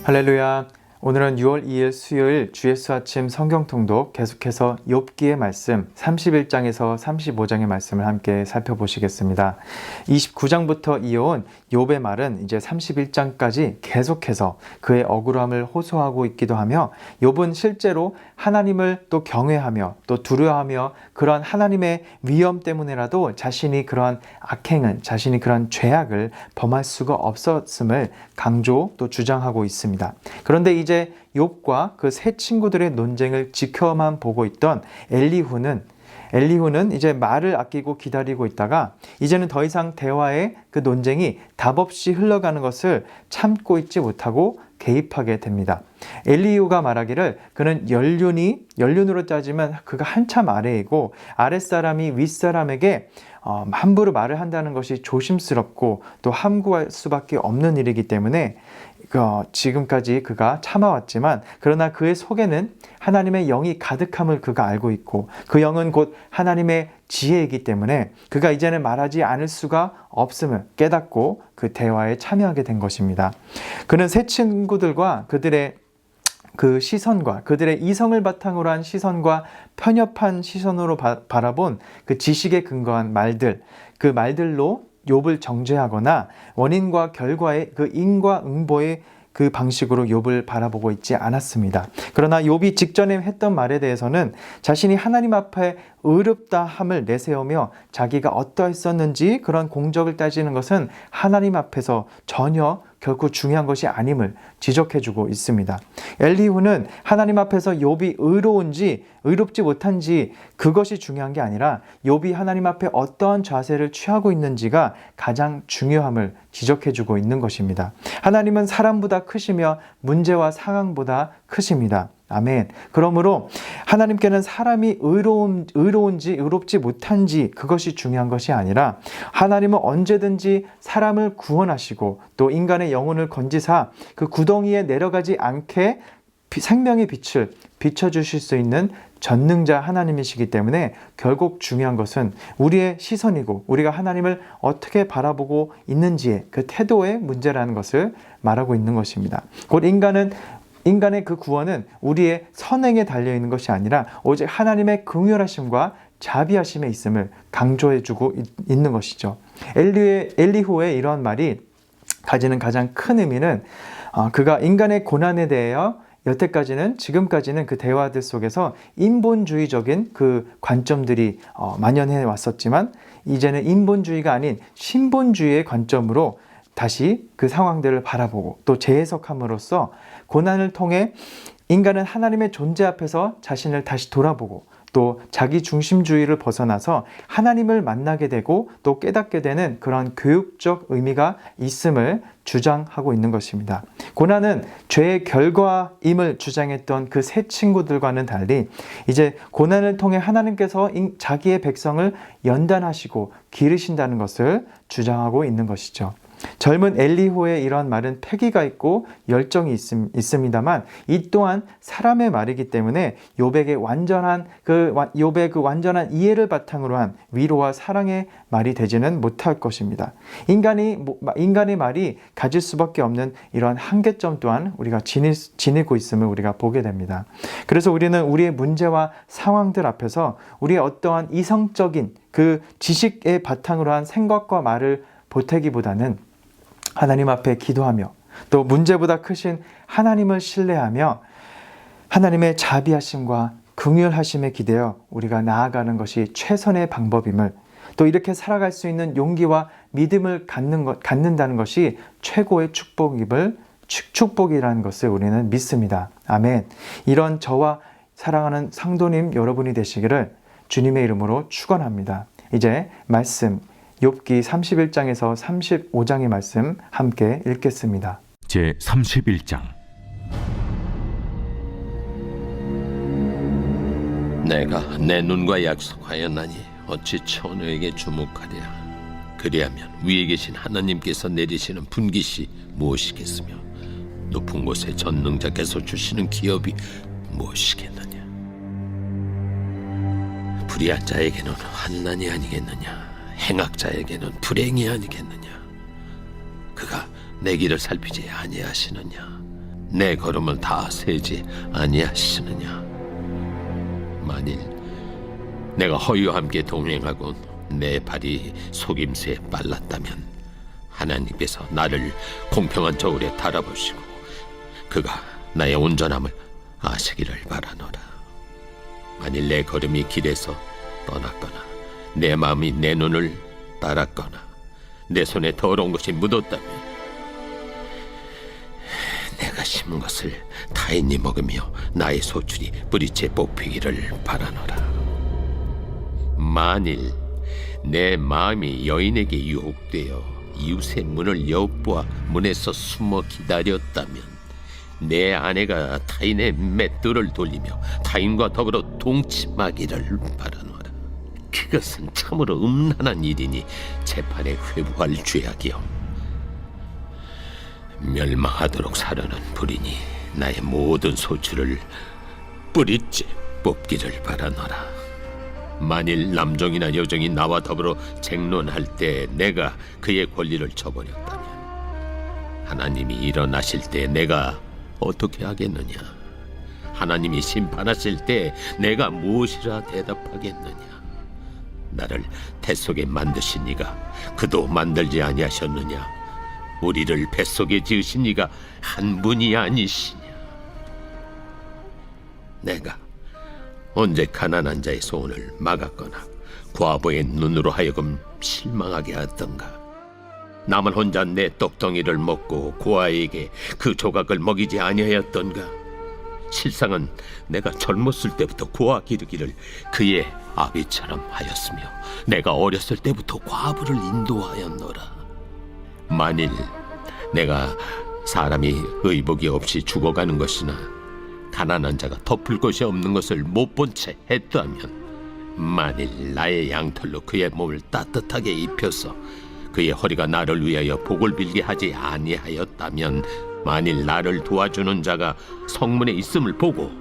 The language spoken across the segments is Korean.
할렐루야. 오늘은 6월 2일 수요일 주예수 아침 성경 통독 계속해서 욥기의 말씀 31장에서 35장의 말씀을 함께 살펴보시겠습니다. 29장부터 이어온 욥의 말은 이제 31장까지 계속해서 그의 억울함을 호소하고 있기도 하며 욥은 실제로 하나님을 또 경외하며 또 두려워하며 그런 하나님의 위엄 때문에라도 자신이 그러한 악행은 자신이 그러한 죄악을 범할 수가 없었음을 강조 또 주장하고 있습니다. 그런데 이제 욥과 그 세 친구들의 논쟁을 지켜만 보고 있던 엘리후는 이제 말을 아끼고 기다리고 있다가 이제는 더 이상 대화의 그 논쟁이 답없이 흘러가는 것을 참고 있지 못하고 개입하게 됩니다. 엘리후가 말하기를 그는 연륜으로 따지면 그가 한참 아래이고 아랫사람이 윗사람에게 함부로 말을 한다는 것이 조심스럽고 또 함구할 수밖에 없는 일이기 때문에 지금까지 그가 참아왔지만 그러나 그의 속에는 하나님의 영이 가득함을 그가 알고 있고 그 영은 곧 하나님의 지혜이기 때문에 그가 이제는 말하지 않을 수가 없음을 깨닫고 그 대화에 참여하게 된 것입니다. 그는 세 친구들과 그들의 그 시선과 그들의 이성을 바탕으로 한 시선과 편협한 시선으로 바라본 그 지식에 근거한 말들, 그 말들로 욥을 정죄하거나 원인과 결과의 그 인과응보의 그 방식으로 욥을 바라보고 있지 않았습니다. 그러나 욥이 직전에 했던 말에 대해서는 자신이 하나님 앞에 의롭다 함을 내세우며 자기가 어떠했었는지 그런 공적을 따지는 것은 하나님 앞에서 전혀 결코 중요한 것이 아님을 지적해주고 있습니다. 엘리후는 하나님 앞에서 욥이 의로운지 의롭지 못한지 그것이 중요한 게 아니라 욥이 하나님 앞에 어떠한 자세를 취하고 있는지가 가장 중요함을 지적해주고 있는 것입니다. 하나님은 사람보다 크시며 문제와 상황보다 크십니다. 아멘. 그러므로 하나님께는 사람이 의로운지 의롭지 못한지 그것이 중요한 것이 아니라 하나님은 언제든지 사람을 구원하시고 또 인간의 영혼을 건지사 그 구덩이에 내려가지 않게 생명의 빛을 비춰주실 수 있는 전능자 하나님이시기 때문에 결국 중요한 것은 우리의 시선이고 우리가 하나님을 어떻게 바라보고 있는지의 그 태도의 문제라는 것을 말하고 있는 것입니다. 곧 인간의 그 구원은 우리의 선행에 달려있는 것이 아니라 오직 하나님의 긍휼하심과 자비하심에 있음을 강조해주고 있는 것이죠. 엘리후의 이러한 말이 가지는 가장 큰 의미는 그가 인간의 고난에 대하여 지금까지는 그 대화들 속에서 인본주의적인 그 관점들이 만연해 왔었지만 이제는 인본주의가 아닌 신본주의의 관점으로 다시 그 상황들을 바라보고 또 재해석함으로써 고난을 통해 인간은 하나님의 존재 앞에서 자신을 다시 돌아보고 또 자기 중심주의를 벗어나서 하나님을 만나게 되고 또 깨닫게 되는 그런 교육적 의미가 있음을 주장하고 있는 것입니다. 고난은 죄의 결과임을 주장했던 그 세 친구들과는 달리 이제 고난을 통해 하나님께서 자기의 백성을 연단하시고 기르신다는 것을 주장하고 있는 것이죠. 젊은 엘리후의 이러한 말은 패기가 있고 열정이 있습니다만 이 또한 사람의 말이기 때문에 욥의 그 완전한 이해를 바탕으로 한 위로와 사랑의 말이 되지는 못할 것입니다. 인간의 말이 가질 수밖에 없는 이러한 한계점 또한 우리가 지니고 있음을 우리가 보게 됩니다. 그래서 우리는 우리의 문제와 상황들 앞에서 우리의 어떠한 이성적인 그 지식의 바탕으로 한 생각과 말을 보태기보다는 하나님 앞에 기도하며 또 문제보다 크신 하나님을 신뢰하며 하나님의 자비하심과 긍휼하심에 기대어 우리가 나아가는 것이 최선의 방법임을 또 이렇게 살아갈 수 있는 용기와 믿음을 갖는다는 것이 최고의 축복이라는 것을 우리는 믿습니다. 아멘. 이런 저와 사랑하는 성도님 여러분이 되시기를 주님의 이름으로 축원합니다. 이제 말씀 욥기 31장에서 35장의 말씀 함께 읽겠습니다. 제 31장. 내가 내 눈과 약속하였나니 어찌 처녀에게 주목하랴. 그리하면 위에 계신 하나님께서 내리시는 분깃이 무엇이겠으며 높은 곳에 전능자께서 주시는 기업이 무엇이겠느냐. 불의한 자에게는 환난이 아니겠느냐. 행악자에게는 불행이 아니겠느냐. 그가 내 길을 살피지 아니하시느냐. 내 걸음을 다 세지 아니하시느냐? 만일 내가 허위와 함께 동행하고 내 발이 속임수에 빨랐다면 하나님께서 나를 공평한 저울에 달아보시고 그가 나의 온전함을 아시기를 바라노라. 만일 내 걸음이 길에서 떠났거나 내 마음이 내 눈을 따랐거나 내 손에 더러운 것이 묻었다면 내가 심은 것을 타인이 먹으며 나의 소출이 뿌리째 뽑히기를 바라노라. 만일 내 마음이 여인에게 유혹되어 이웃의 문을 엿보아 문에서 숨어 기다렸다면 내 아내가 타인의 맷돌을 돌리며 타인과 더불어 동침하기를 바라노라. 그것은 참으로 음란한 일이니 재판에 회부할 죄악이요 멸망하도록 사려는 불이니 나의 모든 소출을 뿌리째 뽑기를 바라노라. 만일 남종이나 여종이 나와 더불어 쟁론할 때 내가 그의 권리를 저버렸다면 하나님이 일어나실 때 내가 어떻게 하겠느냐? 하나님이 심판하실 때 내가 무엇이라 대답하겠느냐? 나를 뱃속에 만드신 이가 그도 만들지 아니하셨느냐? 우리를 뱃속에 지으신 이가 한 분이 아니시냐? 내가 언제 가난한 자의 소원을 막았거나 과부의 눈으로 하여금 실망하게 하던가? 나만 혼자 내 떡덩이를 먹고 고아에게 그 조각을 먹이지 아니하였던가? 실상은 내가 젊었을 때부터 고아 기르기를 그의 아비처럼 하였으며 내가 어렸을 때부터 과부를 인도하였노라. 만일 내가 사람이 의복이 없이 죽어가는 것이나 가난한 자가 덮을 것이 없는 것을 못 본 채 했다면 만일 나의 양털로 그의 몸을 따뜻하게 입혀서 그의 허리가 나를 위하여 복을 빌게 하지 아니하였다면 만일 나를 도와주는 자가 성문에 있음을 보고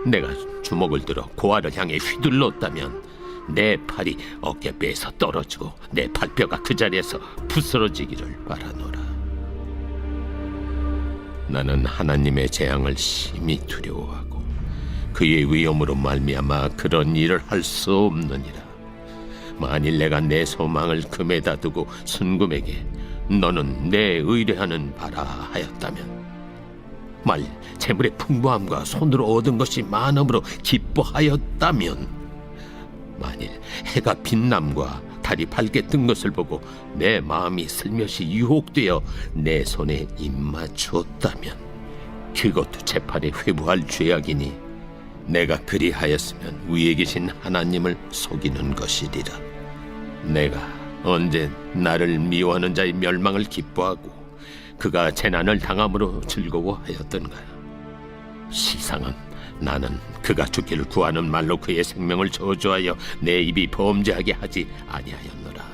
내가 주먹을 들어 고아를 향해 휘둘렀다면 내 팔이 어깨뼈에서 떨어지고 내 팔뼈가 그 자리에서 부스러지기를 바라노라. 나는 하나님의 재앙을 심히 두려워하고 그의 위엄으로 말미암아 그런 일을 할 수 없느니라. 만일 내가 내 소망을 금에다 두고 순금에게 너는 내 의뢰하는 바라 하였다면 만일 재물의 풍부함과 손으로 얻은 것이 많음으로 기뻐하였다면 만일 해가 빛남과 달이 밝게 뜬 것을 보고 내 마음이 슬며시 유혹되어 내 손에 입맞추었다면 그것도 재판에 회부할 죄악이니 내가 그리하였으면 위에 계신 하나님을 속이는 것이리라. 내가 언제 나를 미워하는 자의 멸망을 기뻐하고 그가 재난을 당함으로 즐거워하였던가? 실상은 나는 그가 죽기를 구하는 말로 그의 생명을 저주하여 내 입이 범죄하게 하지 아니하였노라.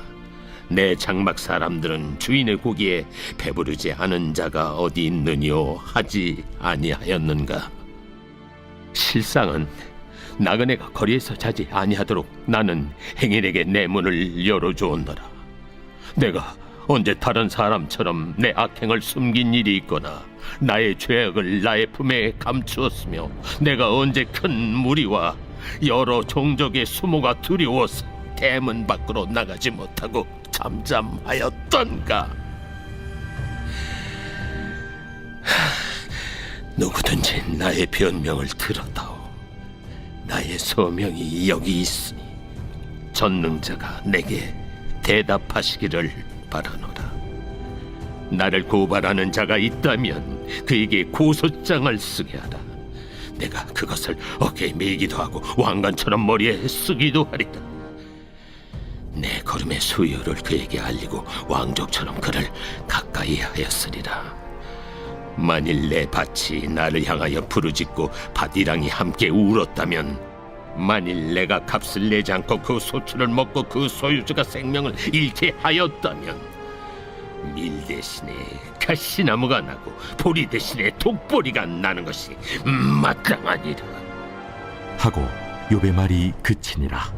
내 장막 사람들은 주인의 고기에 배부르지 않은 자가 어디 있느뇨 하지 아니하였는가? 실상은 나그네가 거리에서 자지 아니하도록 나는 행인에게 내 문을 열어주었노라. 내가 언제 다른 사람처럼 내 악행을 숨긴 일이 있거나 나의 죄악을 나의 품에 감추었으며 내가 언제 큰 무리와 여러 종족의 수모가 두려워서 대문 밖으로 나가지 못하고 잠잠하였던가? 누구든지 나의 변명을 들었다오. 나의 소명이 여기 있으니 전능자가 내게 대답하시기를 바라노라. 나를 고발하는 자가 있다면 그에게 고소장을 쓰게 하라. 내가 그것을 어깨에 메기도 하고 왕관처럼 머리에 쓰기도 하리라. 내 걸음의 수요를 그에게 알리고 왕족처럼 그를 가까이 하였으리라. 만일 내 밭이 나를 향하여 부르짖고 밭이랑이 함께 울었다면 만일 내가 값을 내지 않고 그 소출을 먹고 그 소유주가 생명을 잃게 하였다면 밀 대신에 가시나무가 나고 보리 대신에 독보리가 나는 것이 마땅하니라. 하고 욥의 말이 그치니라.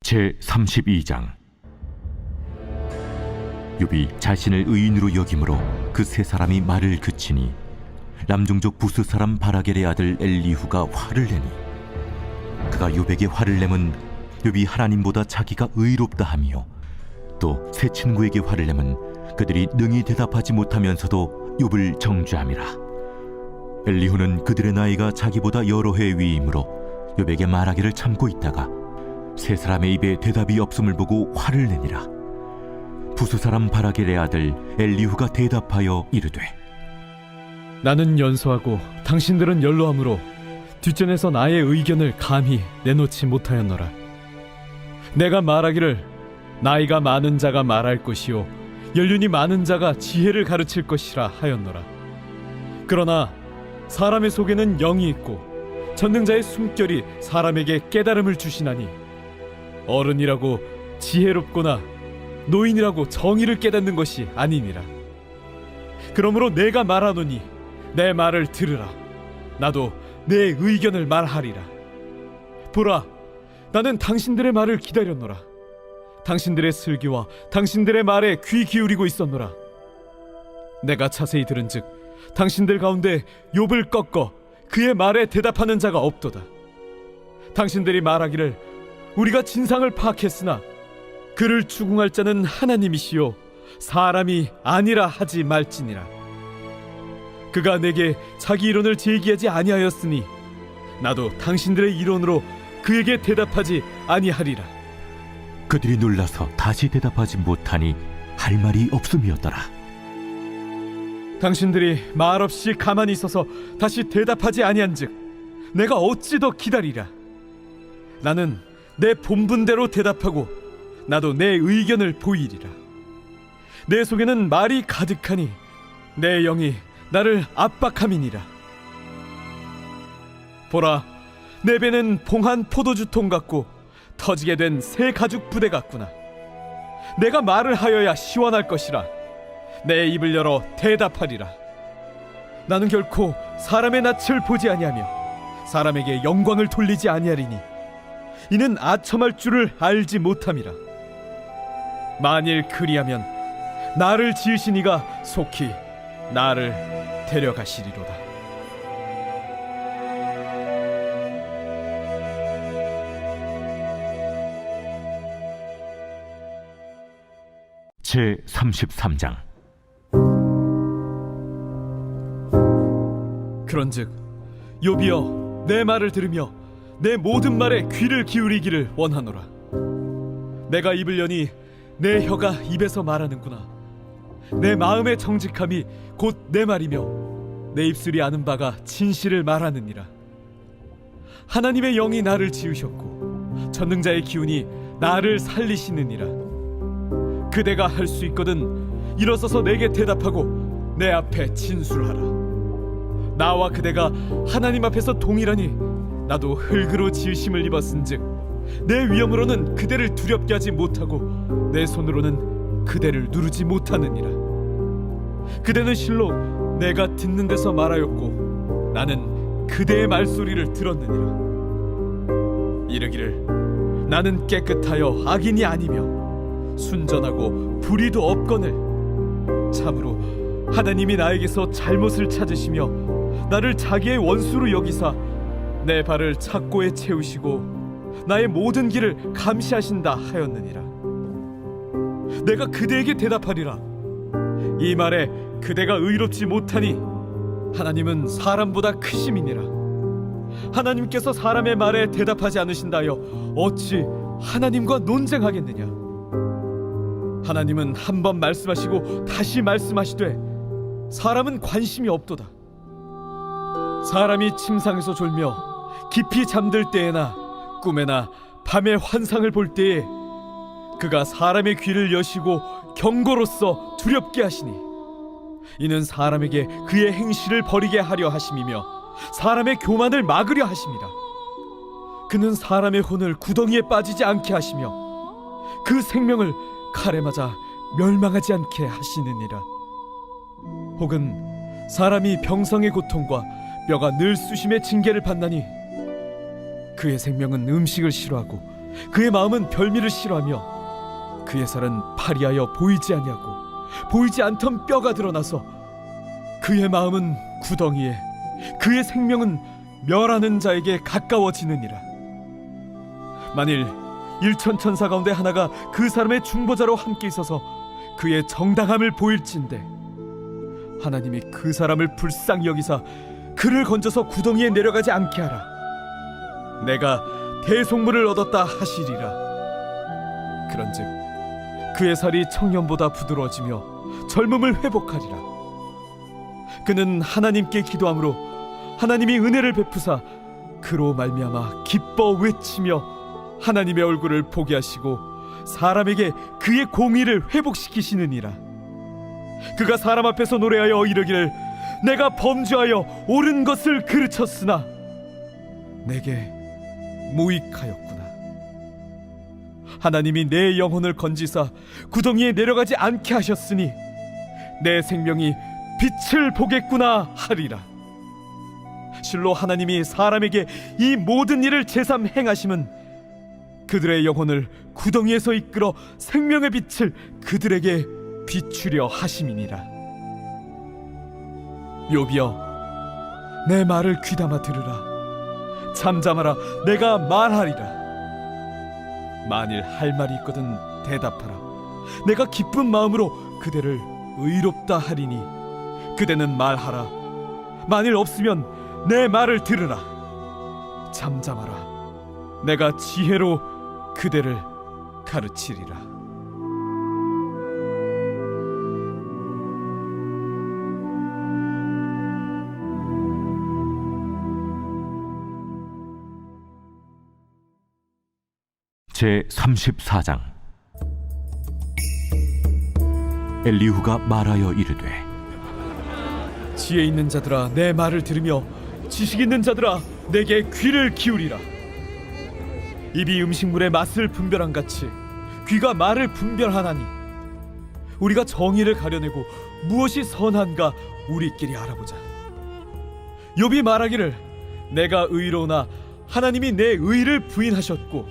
제 32장. 욥이 자신을 의인으로 여김으로 그 세 사람이 말을 그치니 남종족 부스 사람 바라겔의 아들 엘리후가 화를 내니 그가 욥에게 화를 내면 욥이 하나님보다 자기가 의롭다 하며 또 세 친구에게 화를 내면 그들이 능히 대답하지 못하면서도 욥을 정죄함이라. 엘리후는 그들의 나이가 자기보다 여러 해 위이므로 욥에게 말하기를 참고 있다가 세 사람의 입에 대답이 없음을 보고 화를 내니라. 부스 사람 바라겔의 아들 엘리후가 대답하여 이르되 나는 연소하고 당신들은 연로함으로 뒷전에서 나의 의견을 감히 내놓지 못하였노라. 내가 말하기를 나이가 많은 자가 말할 것이요 연륜이 많은 자가 지혜를 가르칠 것이라 하였노라. 그러나 사람의 속에는 영이 있고 전능자의 숨결이 사람에게 깨달음을 주시나니 어른이라고 지혜롭거나 노인이라고 정의를 깨닫는 것이 아니니라. 그러므로 내가 말하노니 내 말을 들으라. 나도 내 의견을 말하리라. 보라, 나는 당신들의 말을 기다렸노라. 당신들의 슬기와 당신들의 말에 귀 기울이고 있었노라. 내가 자세히 들은즉 당신들 가운데 욥을 꺾어 그의 말에 대답하는 자가 없도다. 당신들이 말하기를 우리가 진상을 파악했으나 그를 추궁할 자는 하나님이시요 사람이 아니라 하지 말지니라. 그가 내게 자기 이론을 제기하지 아니하였으니 나도 당신들의 이론으로 그에게 대답하지 아니하리라. 그들이 놀라서 다시 대답하지 못하니 할 말이 없음이었더라. 당신들이 말없이 가만히 있어서 다시 대답하지 아니한즉 내가 어찌 더 기다리랴. 나는 내 본분대로 대답하고 나도 내 의견을 보이리라. 내 속에는 말이 가득하니 내 영이 나를 압박함이니라. 보라, 내 배는 봉한 포도주통 같고 터지게 된 새 가죽 부대 같구나. 내가 말을 하여야 시원할 것이라. 내 입을 열어 대답하리라. 나는 결코 사람의 낯을 보지 아니하며 사람에게 영광을 돌리지 아니하리니 이는 아첨할 줄을 알지 못함이라. 만일 그리하면 나를 지으신 이가 속히 나를 데려가시리로다. 제 33장. 그런즉 욥이여, 내 말을 들으며 내 모든 말에 귀를 기울이기를 원하노라. 내가 입을 여니 내 혀가 입에서 말하는구나. 내 마음의 정직함이 곧 내 말이며 내 입술이 아는 바가 진실을 말하느니라. 하나님의 영이 나를 지으셨고 전능자의 기운이 나를 살리시느니라. 그대가 할 수 있거든 일어서서 내게 대답하고 내 앞에 진술하라. 나와 그대가 하나님 앞에서 동일하니 나도 흙으로 지으심을 입었은즉 내 위엄으로는 그대를 두렵게 하지 못하고 내 손으로는 그대를 누르지 못하느니라. 그대는 실로 내가 듣는 데서 말하였고 나는 그대의 말소리를 들었느니라. 이르기를 나는 깨끗하여 악인이 아니며 순전하고 불의도 없거늘 참으로 하나님이 나에게서 잘못을 찾으시며 나를 자기의 원수로 여기사 내 발을 착고에 채우시고 나의 모든 길을 감시하신다 하였느니라. 내가 그대에게 대답하리라. 이 말에 그대가 의롭지 못하니 하나님은 사람보다 크심이니라. 하나님께서 사람의 말에 대답하지 않으신다여 어찌 하나님과 논쟁하겠느냐. 하나님은 한 번 말씀하시고 다시 말씀하시되 사람은 관심이 없도다. 사람이 침상에서 졸며 깊이 잠들 때에나 꿈에나 밤에 환상을 볼 때에 그가 사람의 귀를 여시고 경고로써 두렵게 하시니 이는 사람에게 그의 행실을 버리게 하려 하심이며 사람의 교만을 막으려 하심이라. 그는 사람의 혼을 구덩이에 빠지지 않게 하시며 그 생명을 칼에 맞아 멸망하지 않게 하시느니라. 혹은 사람이 병성의 고통과 뼈가 늘 쑤심의 징계를 받나니 그의 생명은 음식을 싫어하고 그의 마음은 별미를 싫어하며 그의 살은 파리하여 보이지 아니하고 보이지 않던 뼈가 드러나서 그의 마음은 구덩이에, 그의 생명은 멸하는 자에게 가까워지느니라. 만일 일천 천사 가운데 하나가 그 사람의 중보자로 함께 있어서 그의 정당함을 보일진대 하나님이 그 사람을 불쌍히 여기사 그를 건져서 구덩이에 내려가지 않게 하라. 내가 대속물을 얻었다 하시리라. 그런즉 그의 살이 청년보다 부드러워지며 젊음을 회복하리라. 그는 하나님께 기도함으로 하나님이 은혜를 베푸사 그로 말미암아 기뻐 외치며 하나님의 얼굴을 보게 하시고 사람에게 그의 공의를 회복시키시느니라. 그가 사람 앞에서 노래하여 이르기를 내가 범죄하여 옳은 것을 그르쳤으나 내게 무익하였구나. 하나님이 내 영혼을 건지사 구덩이에 내려가지 않게 하셨으니 내 생명이 빛을 보겠구나 하리라. 실로 하나님이 사람에게 이 모든 일을 제삼 행하심은 그들의 영혼을 구덩이에서 이끌어 생명의 빛을 그들에게 비추려 하심이니라. 욥이여, 내 말을 귀담아 들으라. 잠잠하라, 내가 말하리라. 만일 할 말이 있거든 대답하라. 내가 기쁜 마음으로 그대를 의롭다 하리니 그대는 말하라. 만일 없으면 내 말을 들으라. 잠잠하라, 내가 지혜로 그대를 가르치리라. 제 34장. 엘리후가 말하여 이르되 지혜 있는 자들아, 내 말을 들으며 지식 있는 자들아, 내게 귀를 기울이라. 입이 음식물의 맛을 분별한 같이 귀가 말을 분별하나니 우리가 정의를 가려내고 무엇이 선한가 우리끼리 알아보자. 욥이 말하기를 내가 의로우나 하나님이 내 의를 부인하셨고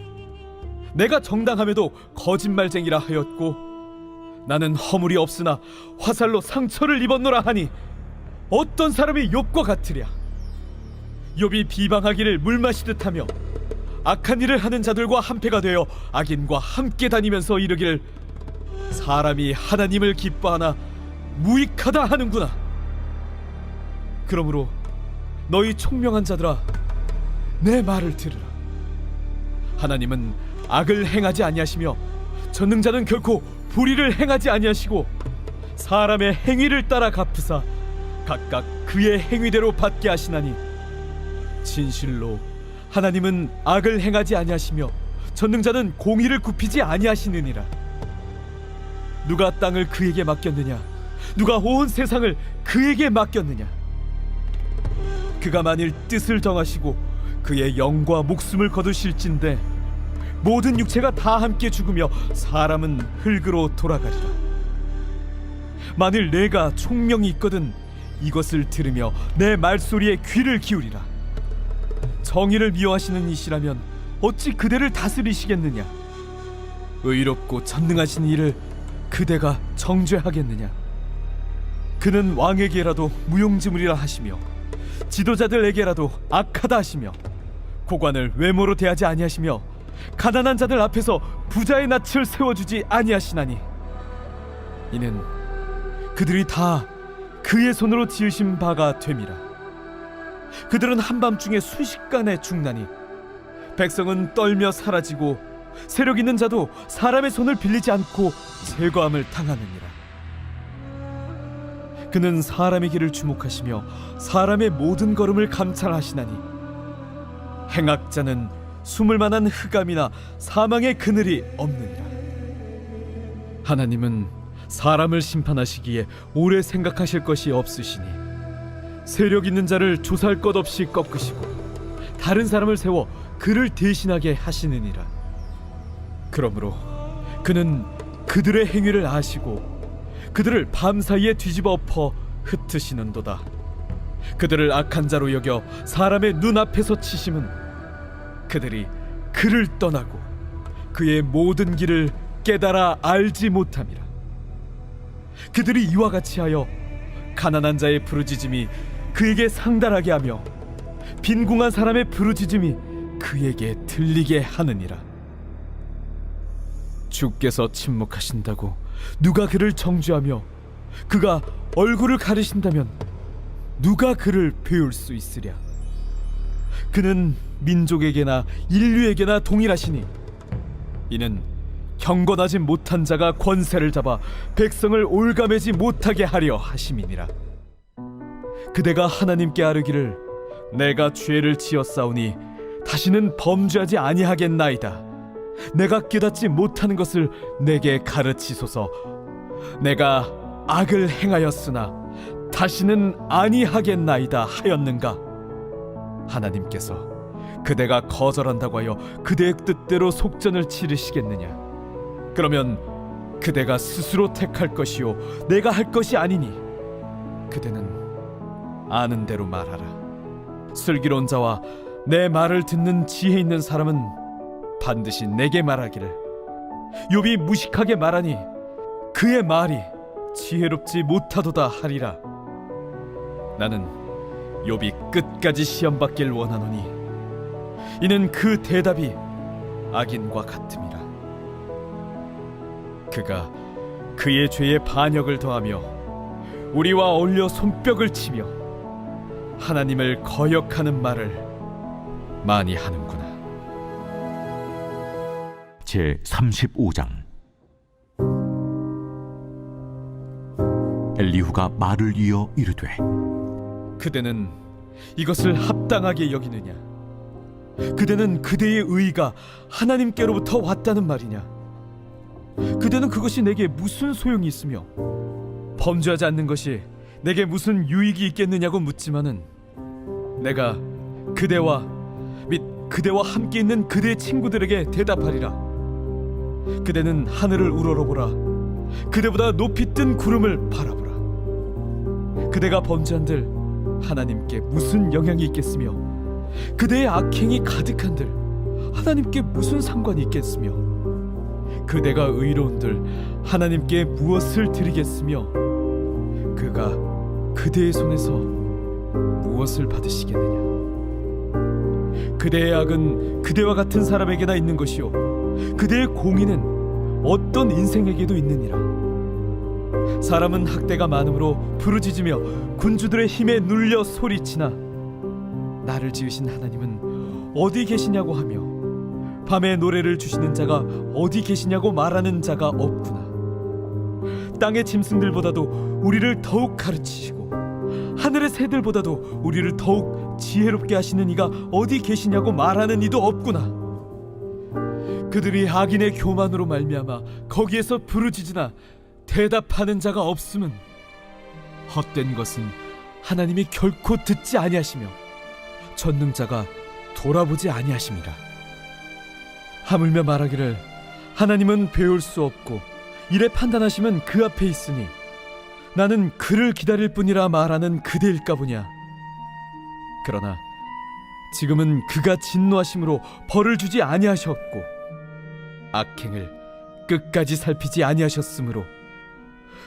내가 정당함에도 거짓말쟁이라 하였고 나는 허물이 없으나 화살로 상처를 입었노라 하니 어떤 사람이 욥과 같으랴. 욥이 비방하기를 물 마시듯 하며 악한 일을 하는 자들과 한패가 되어 악인과 함께 다니면서 이르기를 사람이 하나님을 기뻐하나 무익하다 하는구나. 그러므로 너희 총명한 자들아, 내 말을 들으라. 하나님은 악을 행하지 아니하시며 전능자는 결코 불의를 행하지 아니하시고 사람의 행위를 따라 갚으사 각각 그의 행위대로 받게 하시나니 진실로 하나님은 악을 행하지 아니하시며 전능자는 공의를 굽히지 아니하시느니라. 누가 땅을 그에게 맡겼느냐? 누가 온 세상을 그에게 맡겼느냐? 그가 만일 뜻을 정하시고 그의 영과 목숨을 거두실진대 모든 육체가 다 함께 죽으며 사람은 흙으로 돌아가리라. 만일 내가 총명이 있거든 이것을 들으며 내 말소리에 귀를 기울이라. 정의를 미워하시는 이시라면 어찌 그대를 다스리시겠느냐? 의롭고 전능하신 이를 그대가 정죄하겠느냐? 그는 왕에게라도 무용지물이라 하시며 지도자들에게라도 악하다 하시며 고관을 외모로 대하지 아니하시며 가난한 자들 앞에서 부자의 낯을 세워주지 아니하시나니 이는 그들이 다 그의 손으로 지으신 바가 됨이라. 그들은 한밤중에 순식간에 죽나니 백성은 떨며 사라지고 세력 있는 자도 사람의 손을 빌리지 않고 제거함을 당하느니라. 그는 사람의 길을 주목하시며 사람의 모든 걸음을 감찰하시나니 행악자는 숨을 만한 흑암이나 사망의 그늘이 없느니라. 하나님은 사람을 심판하시기에 오래 생각하실 것이 없으시니 세력 있는 자를 조사할 것 없이 꺾으시고 다른 사람을 세워 그를 대신하게 하시느니라. 그러므로 그는 그들의 행위를 아시고 그들을 밤사이에 뒤집어 엎어 흩으시는도다. 그들을 악한 자로 여겨 사람의 눈앞에서 치심은 그들이 그를 떠나고 그의 모든 길을 깨달아 알지 못함이라. 그들이 이와 같이 하여 가난한 자의 부르짖음이 그에게 상달하게 하며 빈궁한 사람의 부르짖음이 그에게 들리게 하느니라. 주께서 침묵하신다고 누가 그를 정죄하며 그가 얼굴을 가리신다면 누가 그를 배울 수 있으랴. 그는 민족에게나 인류에게나 동일하시니 이는 경건하지 못한 자가 권세를 잡아 백성을 올가매지 못하게 하려 하심이니라. 그대가 하나님께 아뢰기를 내가 죄를 지었사오니 다시는 범죄하지 아니하겠나이다. 내가 깨닫지 못하는 것을 내게 가르치소서. 내가 악을 행하였으나 다시는 아니하겠나이다 하였는가? 하나님께서 그대가 거절한다고 하여 그대의 뜻대로 속전을 치르시겠느냐? 그러면 그대가 스스로 택할 것이요 내가 할 것이 아니니 그대는 아는 대로 말하라. 슬기로운 자와 내 말을 듣는 지혜 있는 사람은 반드시 내게 말하기를 욥이 무식하게 말하니 그의 말이 지혜롭지 못하도다 하리라. 나는 욥이 끝까지 시험받길 원하노니 이는 그 대답이 악인과 같음이라. 그가 그의 죄에 반역을 더하며 우리와 어울려 손뼉을 치며 하나님을 거역하는 말을 많이 하는구나. 제 35장. 엘리후가 말을 이어 이르되 그대는 이것을 합당하게 여기느냐? 그대는 그대의 의가 하나님께로부터 왔다는 말이냐? 그대는 그것이 내게 무슨 소용이 있으며 범죄하지 않는 것이 내게 무슨 유익이 있겠느냐고 묻지만은 내가 그대와 및 그대와 함께 있는 그대의 친구들에게 대답하리라. 그대는 하늘을 우러러보라. 그대보다 높이 뜬 구름을 바라보라. 그대가 범죄한들 하나님께 무슨 영향이 있겠으며 그대의 악행이 가득한들 하나님께 무슨 상관이 있겠으며 그대가 의로운들 하나님께 무엇을 드리겠으며 그가 그대의 손에서 무엇을 받으시겠느냐? 그대의 악은 그대와 같은 사람에게나 있는 것이요 그대의 공의는 어떤 인생에게도 있느니라. 사람은 학대가 많으므로 부르짖으며 군주들의 힘에 눌려 소리치나 나를 지으신 하나님은 어디 계시냐고 하며 밤에 노래를 주시는 자가 어디 계시냐고 말하는 자가 없구나. 땅의 짐승들보다도 우리를 더욱 가르치시고 하늘의 새들보다도 우리를 더욱 지혜롭게 하시는 이가 어디 계시냐고 말하는 이도 없구나. 그들이 악인의 교만으로 말미암아 거기에서 부르짖으나 대답하는 자가 없음은 헛된 것은 하나님이 결코 듣지 아니하시며 전능자가 돌아보지 아니하심이라. 하물며 말하기를 하나님은 배울 수 없고 이래 판단하시면 그 앞에 있으니 나는 그를 기다릴 뿐이라 말하는 그대일까 보냐. 그러나 지금은 그가 진노하심으로 벌을 주지 아니하셨고 악행을 끝까지 살피지 아니하셨으므로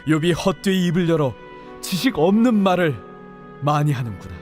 욥이 헛되이 입을 열어 지식 없는 말을 많이 하는구나.